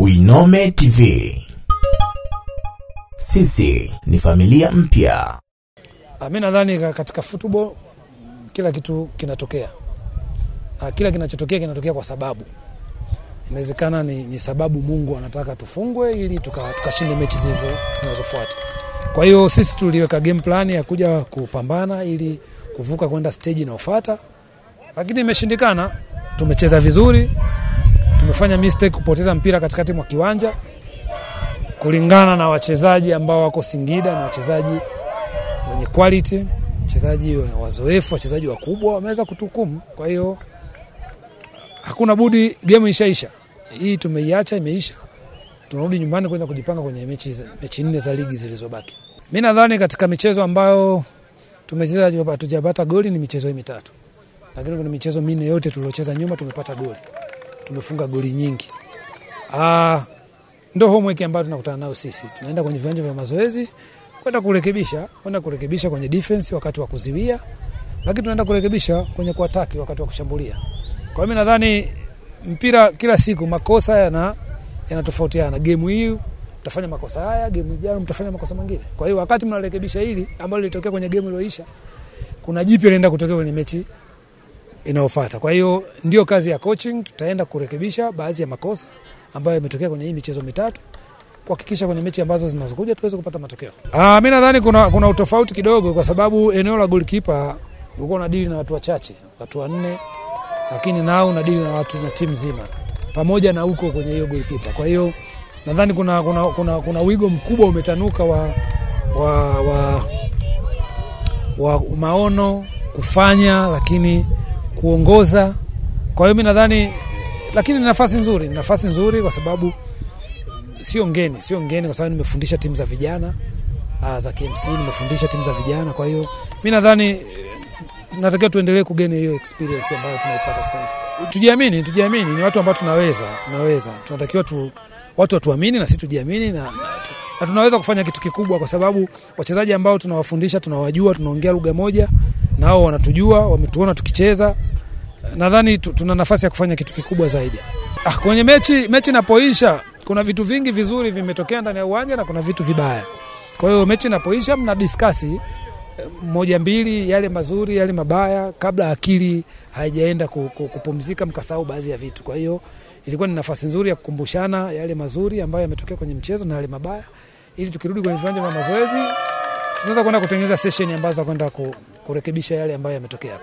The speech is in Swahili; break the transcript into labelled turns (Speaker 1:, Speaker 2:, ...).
Speaker 1: Winome TV. Sisi ni familia mpya.
Speaker 2: Mimi nadhani katika football kila kitu kinatokea. Kila kinachotokea kinatokea kwa sababu. Inawezekana ni sababu Mungu anataka tufungwe ili tukashinde mechi zinazofuata. Kwa hiyo sisi tuliweka game plan ya kuja kupambana ili kuvuka kwenda stage inayofuata. Lakini imeshindikana. Tumecheza vizuri. Tumefanya mistake kupoteza mpira katikati mwa kiwanja kulingana na wachezaji ambao wako Singida, na wachezaji wenye quality, wachezaji wazoefu, wachezaji wakubwa wameweza kutuhukumu. Kwa hiyo hakuna budi, game ishaisha. Hii tumeiacha, imeisha. Tunarudi nyumbani kwenda kujipanga kwenye mechi 4 za ligi zilizobaki. Mimi nadhani katika michezo ambayo tumecheza hatujapata goli ni michezo 3. Lakini kuna michezo 4 yote tuliocheza nyuma tumepata goli. Tumefunga goli nyingi. Ndio homework ambayo tunakutana nayo sisi. Tunaenda kwenye viwanja vya mazoezi kwenda kurekebisha kwenye defense wakati wa kuziwia, lakini tunaenda kurekebisha kwenye kuataki wakati wa kushambulia. Kwa hiyo mimi nadhani mpira kila siku makosa yanatofautiana. Game hii mtafanya makosa haya, game ijayo mtafanya makosa mengine. Kwa hiyo wakati mnarekebisha hili ambalo lilitokea kwenye game iliyoisha, kuna jipya linaenda kutokea kwenye mechi inayofuata. Kwa hiyo ndio kazi ya coaching, tutaenda kurekebisha baadhi ya makosa ambayo yametokea kwenye hii michezo 3 kuhakikisha kwenye mechi ambazo zinazokuja tuweze kupata matokeo. Mimi nadhani kuna utofauti kidogo kwa sababu eneo la goalkeeper ulikuwa unadili na watu wachache, watu 4, lakini nao unadili na watu na timu nzima pamoja na huko kwenye hiyo goalkeeper. Kwa hiyo nadhani kuna wigo mkubwa umetanuka wa maono kufanya, lakini kuongoza. Kwa hiyo mimi nadhani, lakini ni nafasi nzuri kwa sababu sio ngeni kwa sababu nimefundisha timu za vijana za KMC, nimefundisha timu za vijana. Kwa hiyo mimi nadhani tunatakiwa tuendelee kugeni hiyo experience ambayo tunaipata sasa. Tujiamini, ni watu ambao tunaweza. Tunatakiwa watu watuamini na sisi tujiamini na tunaweza kufanya kitu kikubwa kwa sababu wachezaji ambao tunawafundisha tunawajua, tunaongea lugha moja, nao wanatujua, wametuona tukicheza. Nadhani tuna nafasi ya kufanya kitu kikubwa zaidi. Kwenye mechi inapoisha kuna vitu vingi vizuri vimetokea ndani ya uwanja na kuna vitu vibaya. Kwa hiyo mechi inapoisha mna discuss 1-2 yale mazuri, yale mabaya kabla akili haijaenda kupumzika mkasahau baadhi ya vitu. Kwa hiyo ilikuwa ni nafasi nzuri ya kukumbushana yale mazuri ambayo yametokea kwenye mchezo na yale mabaya, ili tukirudi kwenye viwanja vya mazoezi tunaweza kwenda kutengeneza session ambazo kwenda kurekebisha yale ambayo yametokea.